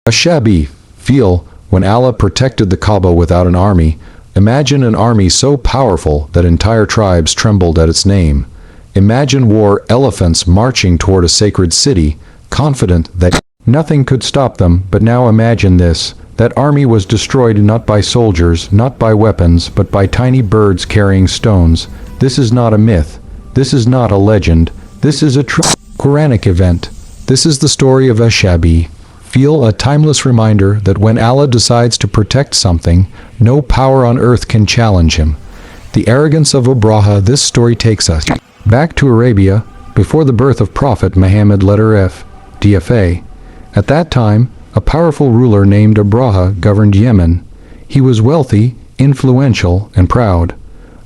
Ashab-e-Feel, when Allah protected the Kaaba without an army. Imagine an army so powerful that entire tribes trembled at its name. Imagine war elephants marching toward a sacred city, confident that nothing could stop them. But now imagine this. That army was destroyed not by soldiers, not by weapons, but by tiny birds carrying stones. This is not a myth. This is not a legend. This is a true Quranic event. This is the story of Ashab-e-Feel, a timeless reminder that when Allah decides to protect something, no power on earth can challenge him. The arrogance of Abraha. This story takes us back to Arabia, before the birth of Prophet Muhammad. DFA. At that time, a powerful ruler named Abraha governed Yemen. He was wealthy, influential, and proud.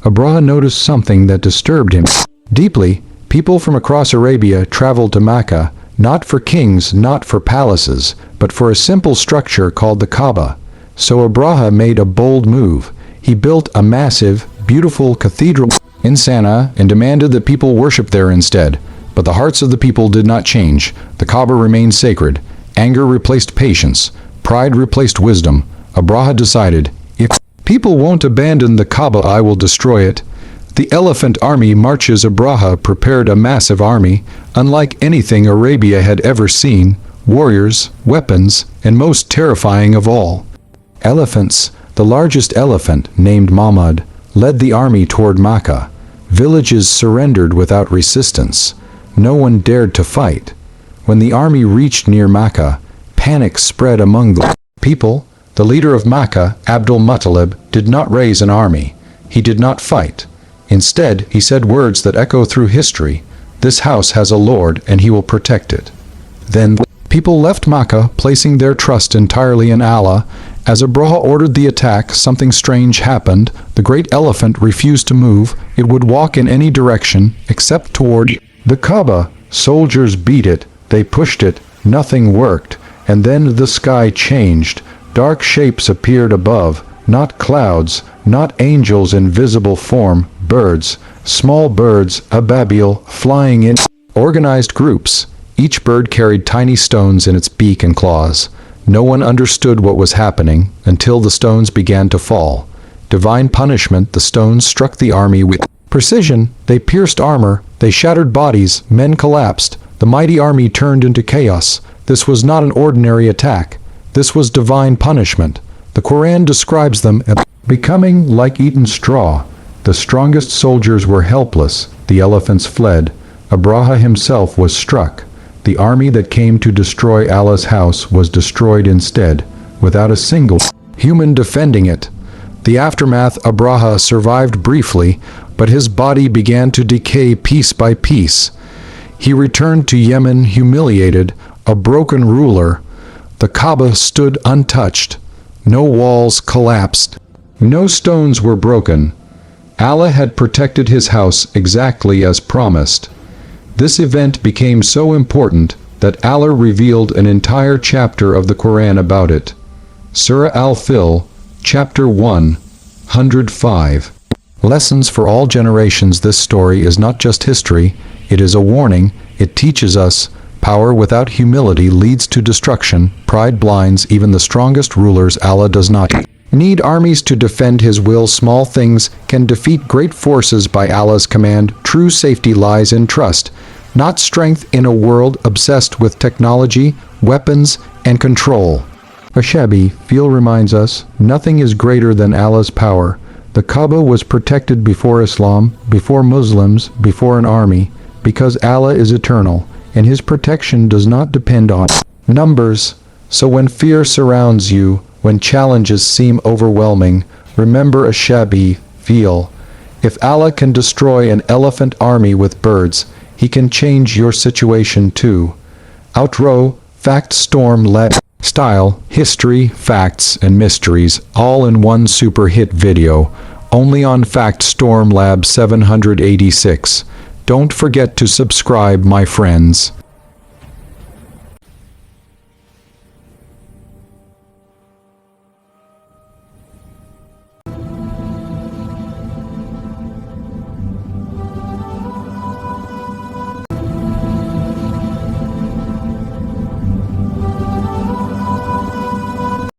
Abraha noticed something that disturbed him deeply. People from across Arabia traveled to Mecca, not for kings, not for palaces, but for a simple structure called the Kaaba. So Abraha made a bold move. He built a massive, beautiful cathedral in Sana'a and demanded that people worship there instead. But the hearts of the people did not change. The Kaaba remained sacred. Anger replaced patience. Pride replaced wisdom. Abraha decided, if people won't abandon the Kaaba, I will destroy it. The elephant army marches. Abraha prepared a massive army, unlike anything Arabia had ever seen. Warriors, weapons, and most terrifying of all, elephants. The largest elephant, named Mahmud, led the army toward Mecca. Villages surrendered without resistance. No one dared to fight. When the army reached near Mecca, panic spread among the people. The leader of Mecca, Abdul Muttalib, did not raise an army. He did not fight. Instead, he said words that echo through history. This house has a Lord, and he will protect it. Then people left Mecca, placing their trust entirely in Allah. As Abraha ordered the attack, something strange happened. The great elephant refused to move. It would walk in any direction except toward the Kaaba. Soldiers beat it. They pushed it. Nothing worked. And then the sky changed. Dark shapes appeared above. Not clouds, not angels in visible form, birds, small birds, Ababeel, flying in organized groups. Each bird carried tiny stones in its beak and claws. No one understood what was happening until the stones began to fall. Divine punishment. The stones struck the army with precision. They pierced armor. They shattered bodies. Men collapsed. The mighty army turned into chaos. This was not an ordinary attack. This was divine punishment. The Quran describes them as becoming like eaten straw. The strongest soldiers were helpless. The elephants fled. Abraha himself was struck. The army that came to destroy Allah's house was destroyed instead, without a single human defending it. The aftermath. Abraha survived briefly, but his body began to decay piece by piece. He returned to Yemen humiliated, a broken ruler. The Kaaba stood untouched. No walls collapsed. No stones were broken. Allah had protected his house exactly as promised. This event became so important that Allah revealed an entire chapter of the Quran about it. Surah Al-Fil, Chapter 105. Lessons for all generations. This story is not just history, it is a warning. It teaches us, power without humility leads to destruction. Pride blinds even the strongest rulers. Allah does not need armies to defend his will. Small things can defeat great forces by Allah's command. True safety lies in trust, not strength, in a world obsessed with technology, weapons, and control. Ashab-e-Feel reminds us, nothing is greater than Allah's power. The Kaaba was protected before Islam, before Muslims, before an army, because Allah is eternal, and his protection does not depend on numbers. So when fear surrounds you, when challenges seem overwhelming, remember Ashab-e-Feel. If Allah can destroy an elephant army with birds, he can change your situation too. Outro. Fact Storm Lab Style, History, Facts, and Mysteries, all in one super hit video, only on Fact Storm Lab 786. Don't forget to subscribe, my friends.